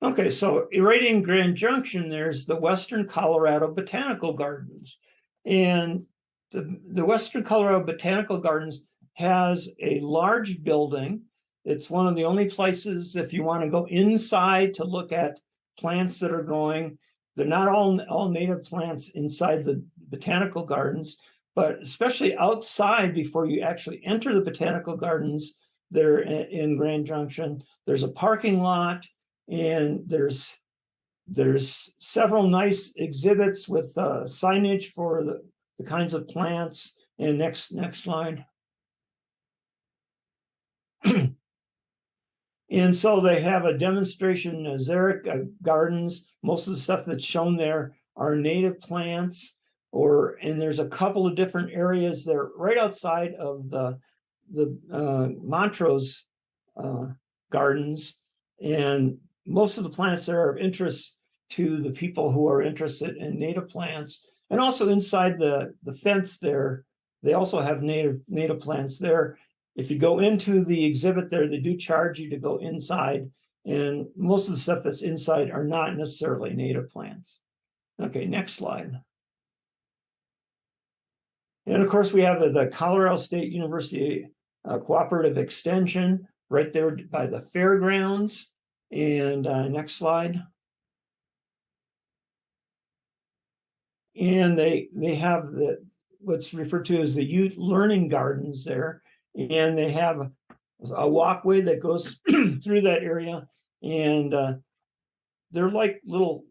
Okay, so right in Grand Junction, there's the Western Colorado Botanical Gardens. And the Western Colorado Botanical Gardens has a large building. It's one of the only places, if you want to go inside to look at plants that are growing, they're not all native plants inside the botanical gardens, but especially outside before you actually enter the botanical gardens there in Grand Junction, there's a parking lot, and there's several nice exhibits with signage for the kinds of plants. And next slide. And so they have a demonstration xeric gardens. Most of the stuff that's shown there are native plants, and there's a couple of different areas there right outside of the Montrose gardens, and most of the plants there are of interest to the people who are interested in native plants. And also inside the fence there, they also have native plants there. If you go into the exhibit there, they do charge you to go inside, and most of the stuff that's inside are not necessarily native plants. Okay, next slide. And of course, we have the Colorado State University Cooperative Extension right there by the fairgrounds. And next slide. And they have what's referred to as the youth learning gardens there. And they have a walkway that goes through that area. And they're like little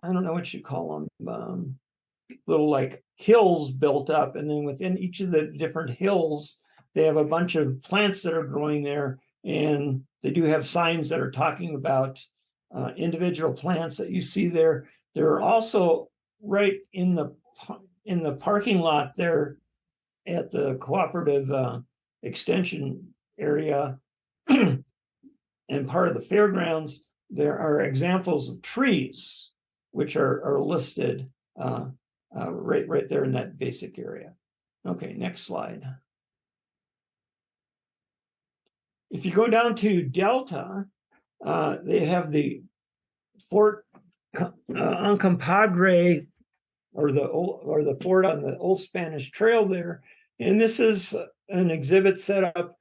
I don't know what you call them, little like hills built up. And then within each of the different hills, they have a bunch of plants that are growing there. And they do have signs that are talking about individual plants that you see there. There are also right in the parking lot there at the cooperative extension area and part of the fairgrounds, there are examples of trees which are listed right there in that basic area. Okay, next slide. If you go down to Delta, they have the Fort Uncompahgre, or the fort on the Old Spanish Trail there, and this is an exhibit set up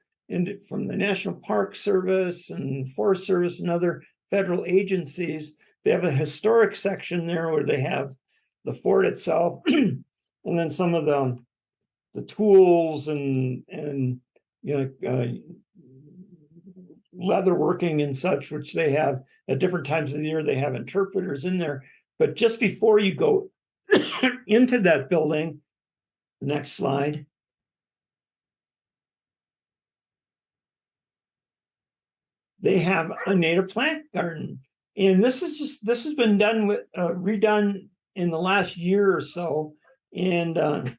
from the National Park Service and Forest Service and other federal agencies. They have a historic section there where they have the fort itself, and then some of the tools and leatherworking and such, which they have at different times of the year. They have interpreters in there. But just before you go into that building, next slide, they have a native plant garden. And this has been done with redone in the last year or so. And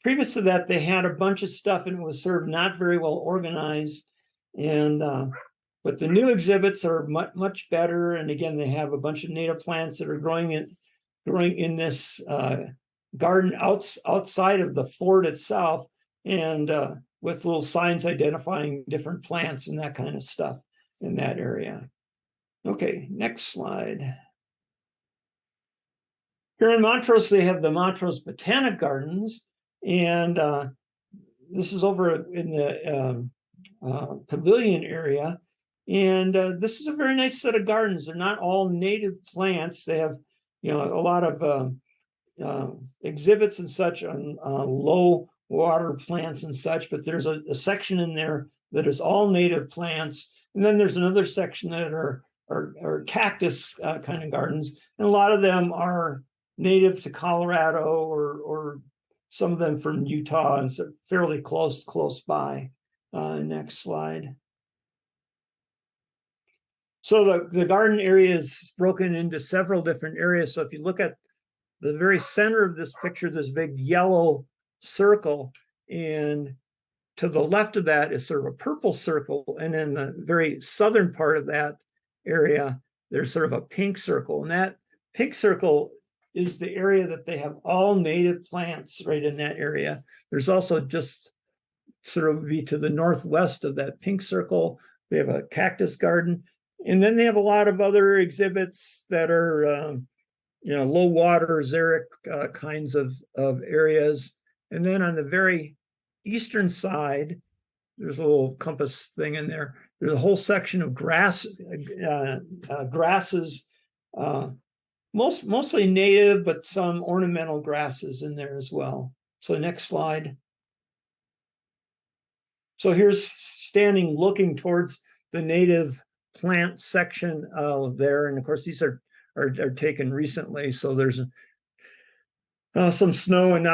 previous to that, they had a bunch of stuff, and it was sort of not very well organized. And but the new exhibits are much better. And again, they have a bunch of native plants that are growing in this garden outside of the fort itself, and with little signs identifying different plants and that kind of stuff in that area. Okay, next slide. Here in Montrose, they have the Montrose Botanic Gardens, and this is over in the pavilion area. And this is a very nice set of gardens. They're not all native plants. They have, a lot of exhibits and such on low water plants and such, but there's a section in there that is all native plants. And then there's another section that are cactus kind of gardens. And a lot of them are native to Colorado or some of them from Utah, and so fairly close by. Next slide. So the garden area is broken into several different areas. So if you look at the very center of this picture, this big yellow circle, and to the left of that is sort of a purple circle. And in the very southern part of that area, there's sort of a pink circle. And that pink circle is the area that they have all native plants right in that area. There's also just sort of be to the northwest of that pink circle, we have a cactus garden. And then they have a lot of other exhibits that are, low water, xeric kinds of areas. And then on the very eastern side, there's a little compass thing in there. There's a whole section of grasses, mostly native, but some ornamental grasses in there as well. So next slide. So here's standing looking towards the native plant section there. And of course, these are taken recently. So there's some snow and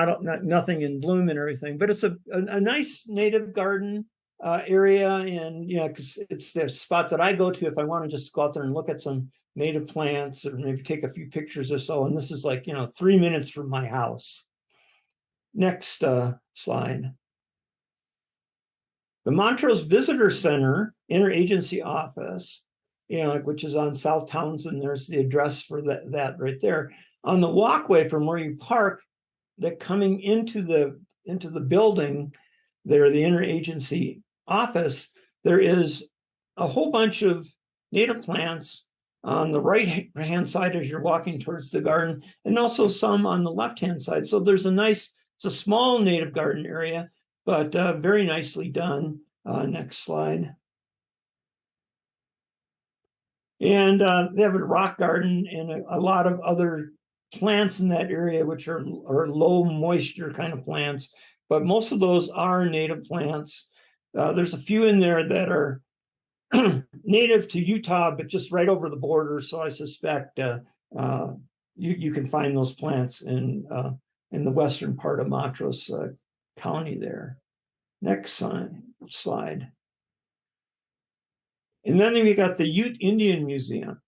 nothing in bloom and everything. But it's a nice native garden area. And, because it's the spot that I go to if I want to just go out there and look at some native plants or maybe take a few pictures or so. And this is like, 3 minutes from my house. Next slide. The Montrose Visitor Center interagency office, which is on South Townsend. There's the address for that right there. On the walkway from where you park, that coming into the building there, the interagency office, there is a whole bunch of native plants on the right hand side as you're walking towards the garden, and also some on the left hand side. So there's it's a small native garden area, but very nicely done. Next slide. And they have a rock garden and a lot of other plants in that area, which are low moisture kind of plants, but most of those are native plants. There's a few in there that are native to Utah, but just right over the border. So I suspect you can find those plants in the western part of Montrose County there. Next slide. And then we got the Ute Indian Museum.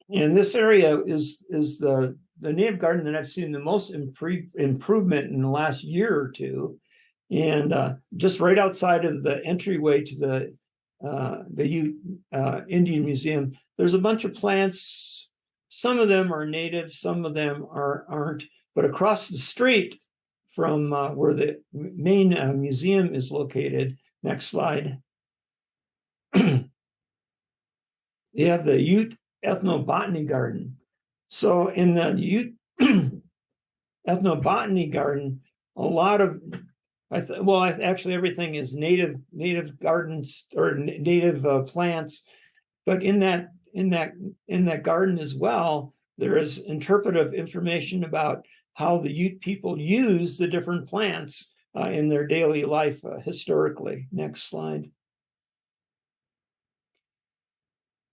And this area is the native garden that I've seen the most improvement in the last year or two. And just right outside of the entryway to the Ute Indian Museum, there's a bunch of plants. Some of them are native, some of them aren't. But across the street from where the main museum is located, next slide, you have the Ute Ethnobotany Garden. So in the Ute Ethnobotany Garden, a lot of, actually everything is native gardens or native plants, but in that garden as well, there is interpretive information about how the Ute people use the different plants in their daily life historically. Next slide.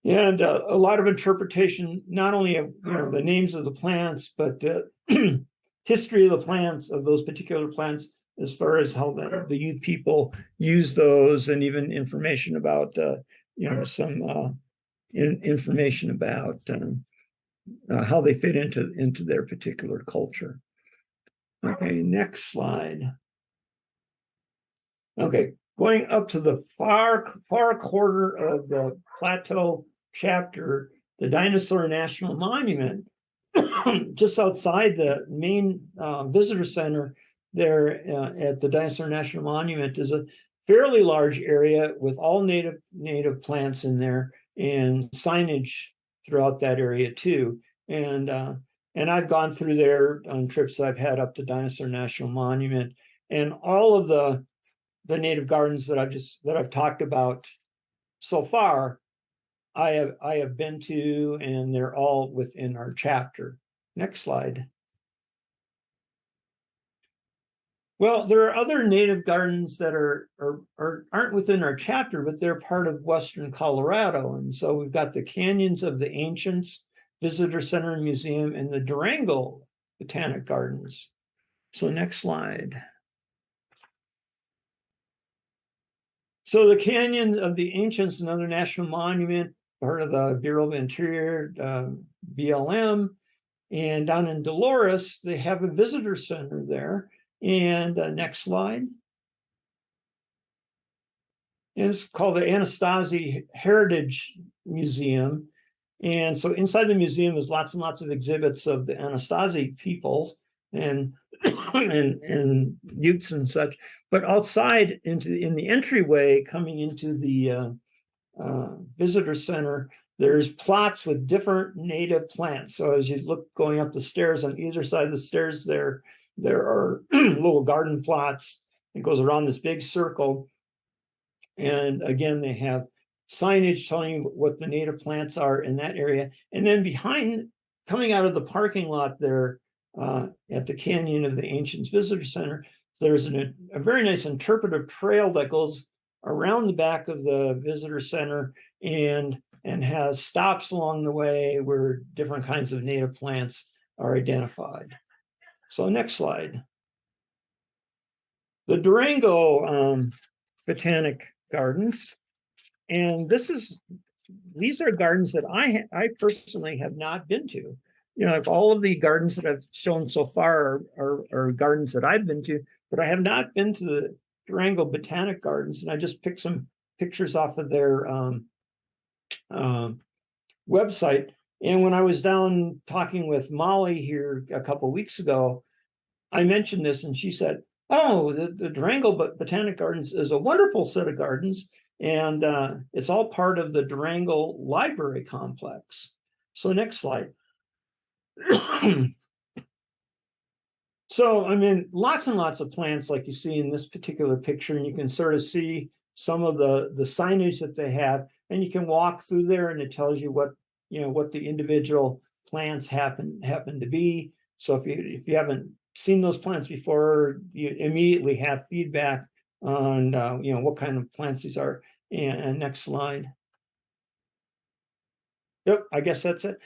And a lot of interpretation, not only of the names of the plants, but history of the plants, of those particular plants, as far as how the Ute people use those, and even information about some information about how they fit into their particular culture. Okay, next slide. Okay, going up to the far corner of the Plateau chapter, the Dinosaur National Monument, just outside the main visitor center there at the Dinosaur National Monument, is a fairly large area with all native plants in there and signage throughout that area too. And I've gone through there on trips I've had up to Dinosaur National Monument, and all of the native gardens that I've talked about so far, I have been to, and they're all within our chapter. Next slide. Well, there are other native gardens that aren't within our chapter, but they're part of Western Colorado. And so we've got the Canyons of the Ancients Visitor Center and Museum and the Durango Botanic Gardens. So next slide. So the Canyon of the Ancients, another national monument, part of the Bureau of Interior, BLM. And down in Dolores, they have a visitor center there. And next slide. And it's called the Anastasi Heritage Museum. And so inside the museum is lots and lots of exhibits of the Anastasi people and Utes and such. But outside in the entryway coming into the visitor center, there's plots with different native plants. So as you look going up the stairs, on either side of the stairs, there are little garden plots. It goes around this big circle. And again, they have signage telling you what the native plants are in that area. And then behind, coming out of the parking lot there at the Canyon of the Ancients Visitor Center, there's a very nice interpretive trail that goes around the back of the visitor center and has stops along the way where different kinds of native plants are identified. So next slide. The Durango Botanic Gardens. And these are gardens that I personally have not been to. You know, all of the gardens that I've shown so far are gardens that I've been to, but I have not been to the Durango Botanic Gardens. And I just picked some pictures off of their website. And when I was down talking with Molly here a couple of weeks ago, I mentioned this and she said, oh, the Durango Botanic Gardens is a wonderful set of gardens. And it's all part of the Durango Library Complex. So next slide. So, I mean, lots and lots of plants like you see in this particular picture, and you can sort of see some of the signage that they have, and you can walk through there and it tells you what the individual plants happen to be. So if you haven't seen those plants before, you immediately have feedback on what kind of plants these are. And next slide. Yep, I guess that's it.